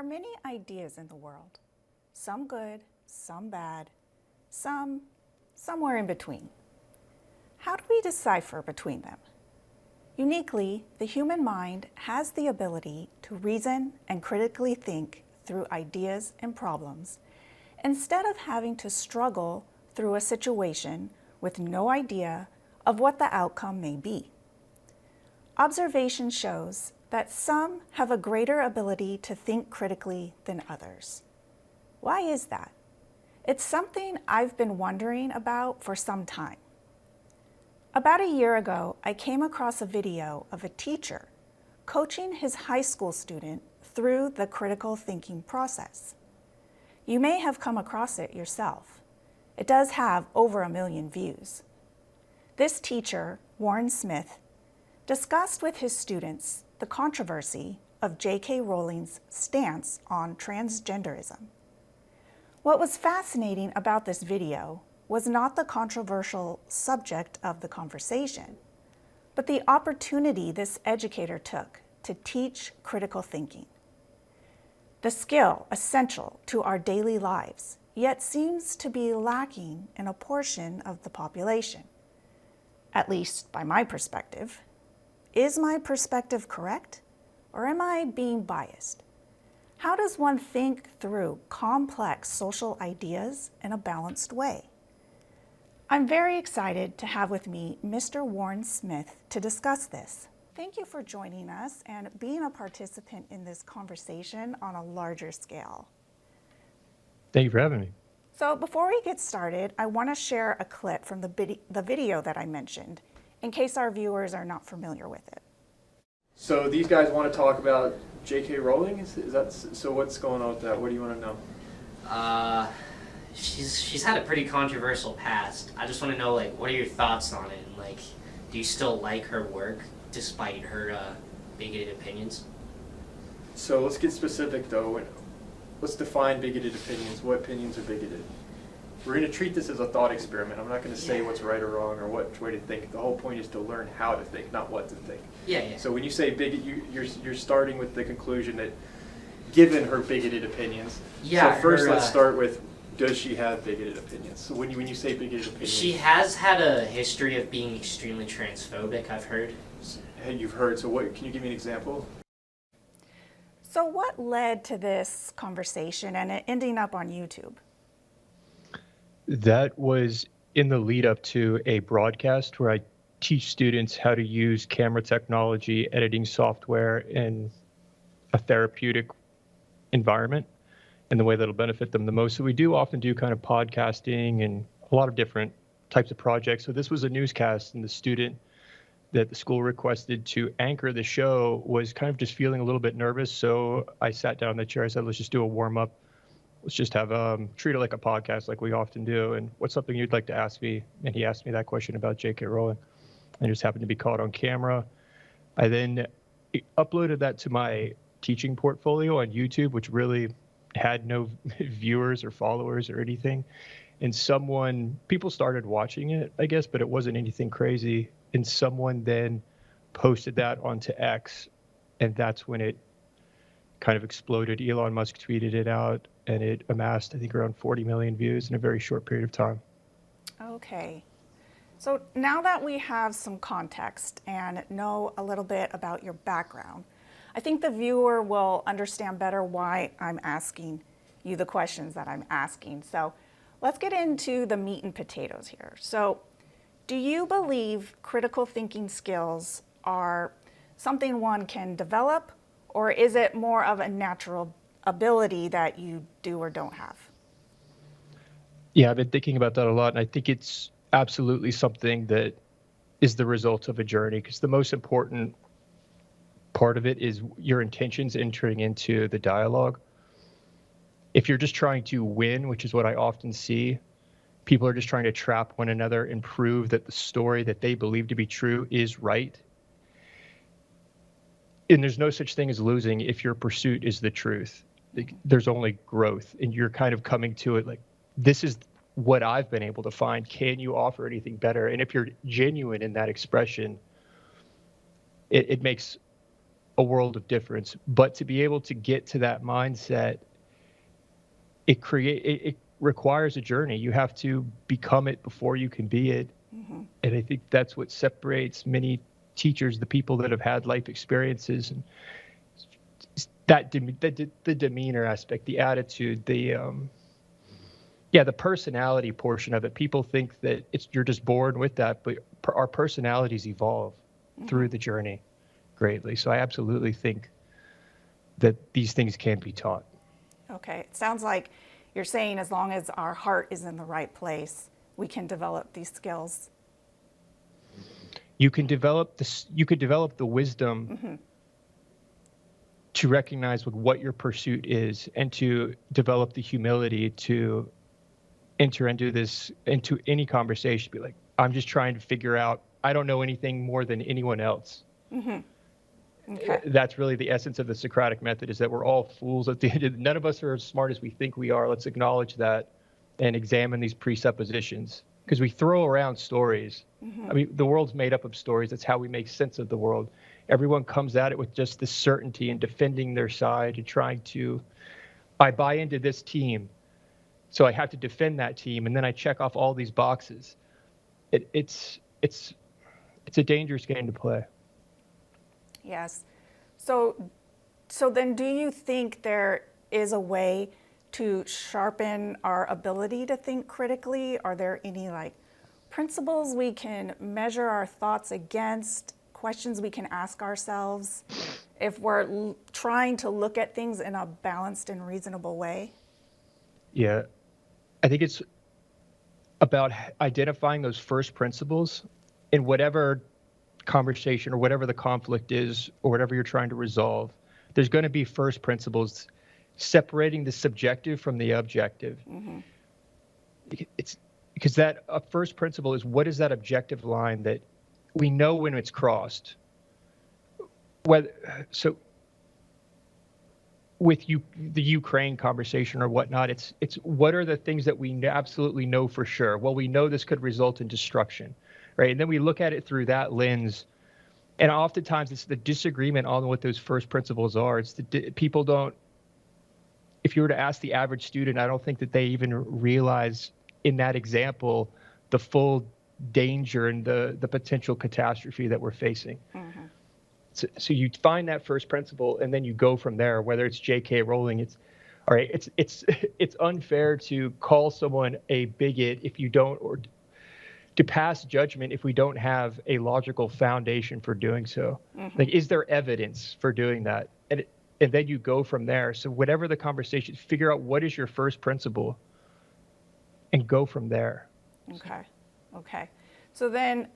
are many ideas in the world, some good, some bad, some somewhere in between. How do we decipher between them? Uniquely, the human mind has the ability to reason and critically think through ideas and problems instead of having to struggle through a situation with no idea of what the outcome may be. Observation shows that some have a greater ability to think critically than others. Why is that? It's something I've been wondering about for some time. About a year ago, I came across a video of a teacher coaching his high school student through the critical thinking process. You may have come across it yourself. It does have over 1 million views. This teacher, Warren Smith, discussed with his students the controversy of J.K. Rowling's stance on transgenderism. What was fascinating about this video was not the controversial subject of the conversation, but the opportunity this educator took to teach critical thinking. The skill essential to our daily lives, yet seems to be lacking in a portion of the population, at least by my perspective. Is my perspective correct, or am I being biased? How does one think through complex social ideas in a balanced way? I'm very excited to have with me Mr. Warren Smith to discuss this. Thank you for joining us and being a participant in this conversation on a larger scale. Thank you for having me. So before we get started, I want to share a clip from the video that I mentioned, in case our viewers are not familiar with it. So these guys want to talk about J.K. Rowling? Is that so? What's going on with that? What do you want to know? She's had a pretty controversial past. I just want to know, like, what are your thoughts on it? And, like, do you still like her work despite her bigoted opinions? So let's get specific, though. Let's define bigoted opinions. What opinions are bigoted? We're going to treat this as a thought experiment. I'm not going to say what's right or wrong or what way to think. The whole point is to learn how to think, not what to think. Yeah. So when you say bigot, you're starting with the conclusion that, given her bigoted opinions. Yeah. So first, let's start with, does she have bigoted opinions? So when you say bigoted opinions, she has had a history of being extremely transphobic, I've heard. You've heard. So what? Can you give me an example? So what led to this conversation and it ending up on YouTube? That was in the lead up to a broadcast where I teach students how to use camera technology, editing software in a therapeutic environment and the way that'll benefit them the most. So we do often do kind of podcasting and a lot of different types of projects. So this was a newscast, and the student that the school requested to anchor the show was kind of just feeling a little bit nervous. So I sat down in the chair. I said, let's just do a warm up. Let's just have treat it like a podcast like we often do. And what's something you'd like to ask me? And he asked me that question about J.K. Rowling. I just happened to be caught on camera. I then uploaded that to my teaching portfolio on YouTube, which really had no viewers or followers or anything. And people started watching it, I guess, but it wasn't anything crazy. And someone then posted that onto X, and that's when it kind of exploded. Elon Musk tweeted it out, and it amassed, I think, around 40 million views in a very short period of time. Okay. So now that we have some context and know a little bit about your background, I think the viewer will understand better why I'm asking you the questions that I'm asking. So let's get into the meat and potatoes here. So do you believe critical thinking skills are something one can develop, or is it more of a natural ability that you do or don't have? Yeah, I've been thinking about that a lot, and I think it's absolutely something that is the result of a journey, because the most important part of it is your intentions entering into the dialogue. If you're just trying to win, which is what I often see, people are just trying to trap one another and prove that the story that they believe to be true is right. And there's no such thing as losing if your pursuit is the truth. There's only growth, and you're kind of coming to it like, this is what I've been able to find. Can you offer anything better? And if you're genuine in that expression, it makes a world of difference. But to be able to get to that mindset, it requires a journey. You have to become it before you can be it. Mm-hmm. And I think that's what separates many teachers, the people that have had life experiences, and that the demeanor aspect, the attitude, the personality portion of it. People think that you're just born with that, but our personalities evolve through the journey greatly. So I absolutely think that these things can be taught. Okay, it sounds like you're saying as long as our heart is in the right place, we can develop these skills. You can develop this. You could develop the wisdom to recognize what your pursuit is, and to develop the humility to enter into any conversation. Be like, I'm just trying to figure out. I don't know anything more than anyone else. Okay. That's really the essence of the Socratic method, is that we're all fools at the end of, none of us are as smart as we think we are. Let's acknowledge that and examine these presuppositions, because we throw around stories. I mean, the world's made up of stories. That's how we make sense of the world. Everyone comes at it with just this certainty and defending their side and trying to, I buy into this team, so I have to defend that team, and then I check off all these boxes. It's a dangerous game to play. Yes. So then do you think there is a way to sharpen our ability to think critically? Are there any principles we can measure our thoughts against, questions we can ask ourselves if we're trying to look at things in a balanced and reasonable way? Yeah. I think it's about identifying those first principles in whatever conversation or whatever the conflict is or whatever you're trying to resolve. There's going to be first principles, separating the subjective from the objective. It's because that first principle is, what is that objective line that we know when it's crossed? So with the Ukraine conversation or whatnot, it's what are the things that we absolutely know for sure? Well, we know this could result in destruction, right? And then we look at it through that lens. And oftentimes it's the disagreement on what those first principles are. It's people don't, if you were to ask the average student, I don't think that they even realize in that example the full danger and the potential catastrophe that we're facing. So you find that first principle and then you go from there. Whether it's J.K. Rowling, it's unfair to call someone a bigot if you don't, or to pass judgment if we don't have a logical foundation for doing so. Like, is there evidence for doing that? And then you go from there. So whatever the conversation, figure out what is your first principle and go from there. Okay. So then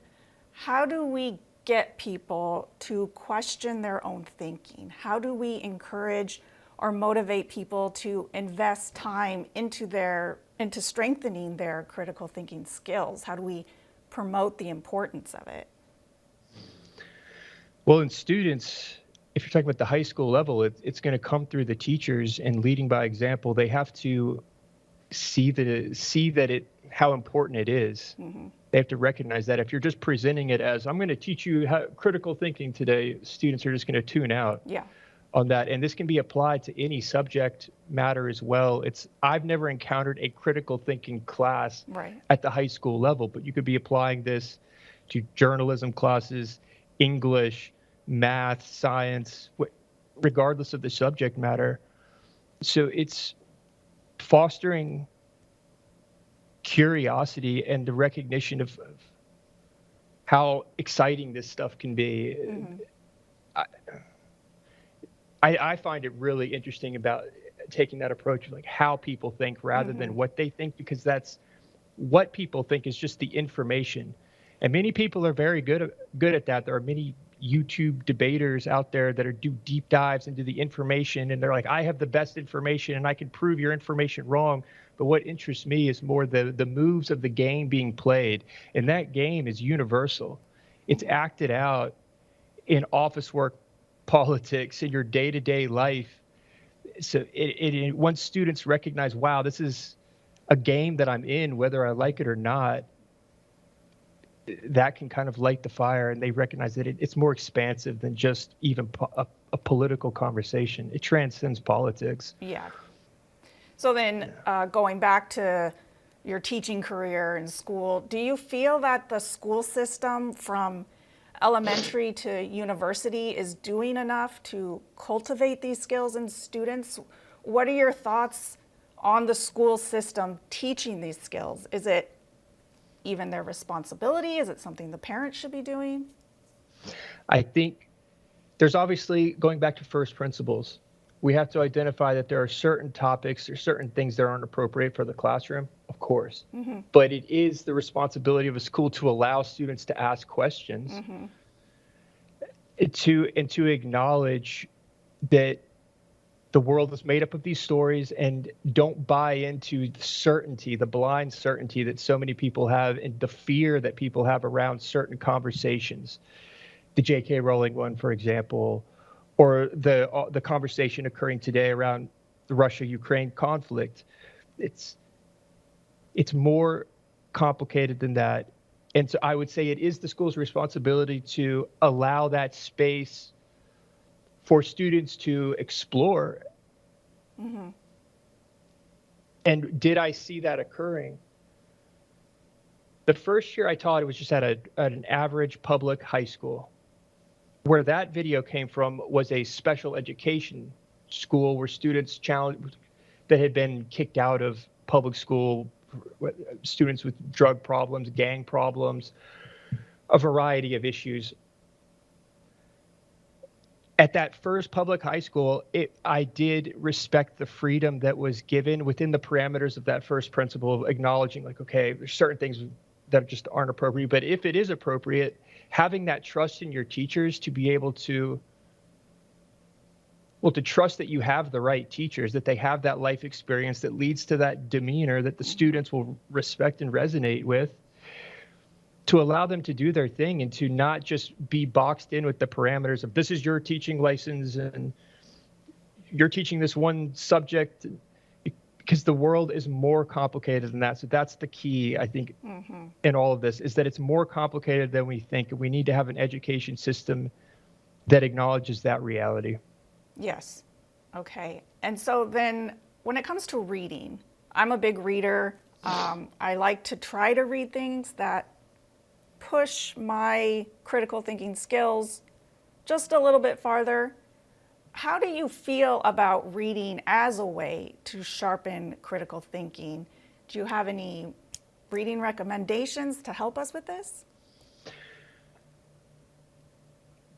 how do we get people to question their own thinking? How do we encourage or motivate people to invest time into strengthening their critical thinking skills? How do we promote the importance of it? Well, in students, if you're talking about the high school level, it's going to come through the teachers, and leading by example. They have to see how important it is. They have to recognize that. If you're just presenting it as, I'm going to teach you critical thinking today, students are just going to tune out on that. And this can be applied to any subject matter as well. I've never encountered a critical thinking class at the high school level, but you could be applying this to journalism classes, English, math, science, regardless of the subject matter. So it's fostering curiosity and the recognition of how exciting this stuff can be. I find it really interesting about taking that approach of like how people think rather than what they think, because that's what people think is just the information. And many people are very good at that. There are many YouTube debaters out there that do deep dives into the information, and they're like, I have the best information and I can prove your information wrong. But what interests me is more the moves of the game being played. And that game is universal. It's acted out in office work, politics, in your day-to-day life. So once students recognize, wow, this is a game that I'm in, whether I like it or not, that can kind of light the fire, and they recognize that it's more expansive than just even a a political conversation. It transcends politics. Yeah. So then, going back to your teaching career in school, do you feel that the school system from elementary to university is doing enough to cultivate these skills in students? What are your thoughts on the school system teaching these skills? Is it even their responsibility? Is it something the parents should be doing? I think there's obviously, going back to first principles, we have to identify that there are certain topics or certain things that aren't appropriate for the classroom, of course. Mm-hmm. But it is the responsibility of a school to allow students to ask questions, mm-hmm. to acknowledge that the world is made up of these stories, and don't buy into the certainty, the blind certainty that so many people have, and the fear that people have around certain conversations. The J.K. Rowling one, for example, or the conversation occurring today around the Russia-Ukraine conflict. It's more complicated than that. And so I would say it is the school's responsibility to allow that space for students to explore. Mm-hmm. And did I see that occurring? The first year I taught, it was just at an average public high school. Where that video came from was a special education school where students that had been kicked out of public school, students with drug problems, gang problems, a variety of issues. At that first public high school, I did respect the freedom that was given within the parameters of that first principle of acknowledging, like, okay, there's certain things that just aren't appropriate, but if it is appropriate, having that trust in your teachers to be able to trust that you have the right teachers, that they have that life experience that leads to that demeanor that the students will respect and resonate with, to allow them to do their thing and to not just be boxed in with the parameters of this is your teaching license and you're teaching this one subject, because the world is more complicated than that. So that's the key, I think, mm-hmm. in all of this, is that it's more complicated than we think. We need to have an education system that acknowledges that reality. Yes. Okay. And so then when it comes to reading, I'm a big reader. I like to try to read things that push my critical thinking skills just a little bit farther. How do you feel about reading as a way to sharpen critical thinking? Do you have any reading recommendations to help us with this?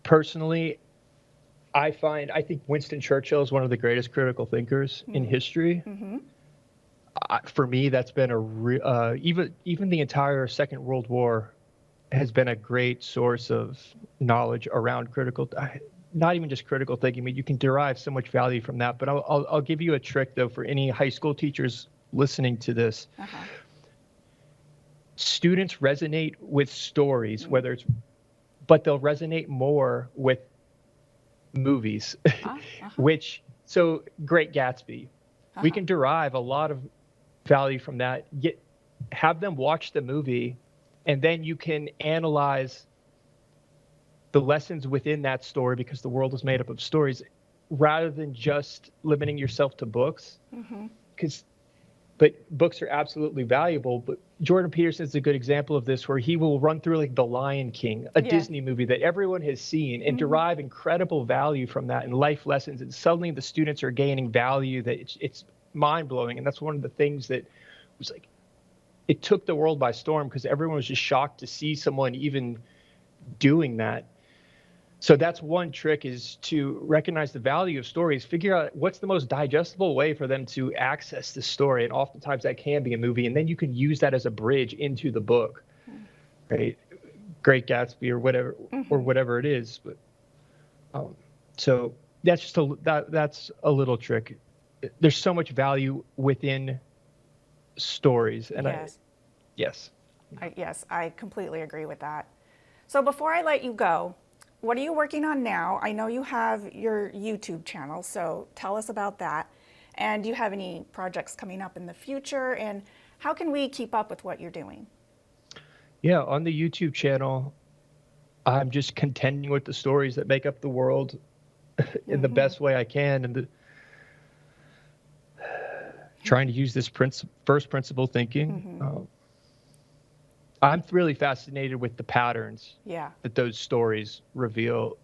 Personally, I think Winston Churchill is one of the greatest critical thinkers in history. Mm-hmm. For me, that's been even the entire Second World War has been a great source of knowledge around not even just critical thinking. I mean, you can derive so much value from that. But I'll give you a trick, though, for any high school teachers listening to this. Uh-huh. Students resonate with stories, but they'll resonate more with movies, so Great Gatsby. Uh-huh. We can derive a lot of value from that. Have them watch the movie, and then you can analyze the lessons within that story, because the world is made up of stories, rather than just limiting yourself to books. Mm-hmm. But books are absolutely valuable. But Jordan Peterson is a good example of this, where he will run through like The Lion King, a Disney movie that everyone has seen, and derive incredible value from that and life lessons. And suddenly the students are gaining value that it's mind blowing. And that's one of the things that was like, it took the world by storm, because everyone was just shocked to see someone even doing that. So that's one trick, is to recognize the value of stories, figure out what's the most digestible way for them to access the story. And oftentimes that can be a movie. And then you can use that as a bridge into the book, right? Great Gatsby or whatever it is. But so that's just that's a little trick. There's so much value within stories. And yes. Yes, I completely agree with that. So before I let you go, what are you working on now? I know you have your YouTube channel, so tell us about that. And do you have any projects coming up in the future? And how can we keep up with what you're doing? Yeah, on the YouTube channel, I'm just contending with the stories that make up the world in the best way I can, and trying to use this first principle thinking. I'm really fascinated with the patterns Yeah. that those stories reveal.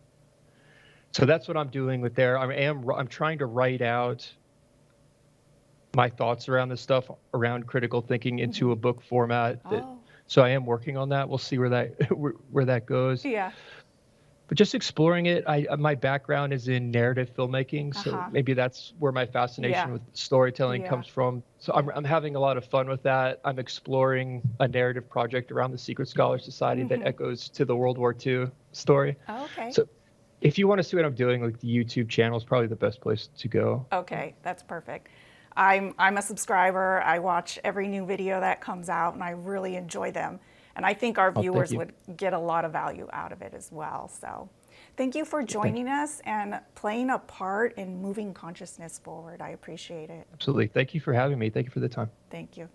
So that's what I'm doing with there. I'm trying to write out my thoughts around this stuff, around critical thinking, into a book format. Oh. So I am working on that. We'll see where that goes. Yeah. But just exploring it. My background is in narrative filmmaking, so maybe that's where my fascination with storytelling comes from. So I'm having a lot of fun with that. I'm exploring a narrative project around the Secret Scholar Society that echoes to the World War II story. Oh, okay. So if you want to see what I'm doing, like the YouTube channel is probably the best place to go. Okay, that's perfect. I'm a subscriber. I watch every new video that comes out, and I really enjoy them. And I think our viewers would get a lot of value out of it as well. So thank you for joining us and playing a part in moving consciousness forward. I appreciate it. Absolutely. Thank you for having me. Thank you for the time. Thank you.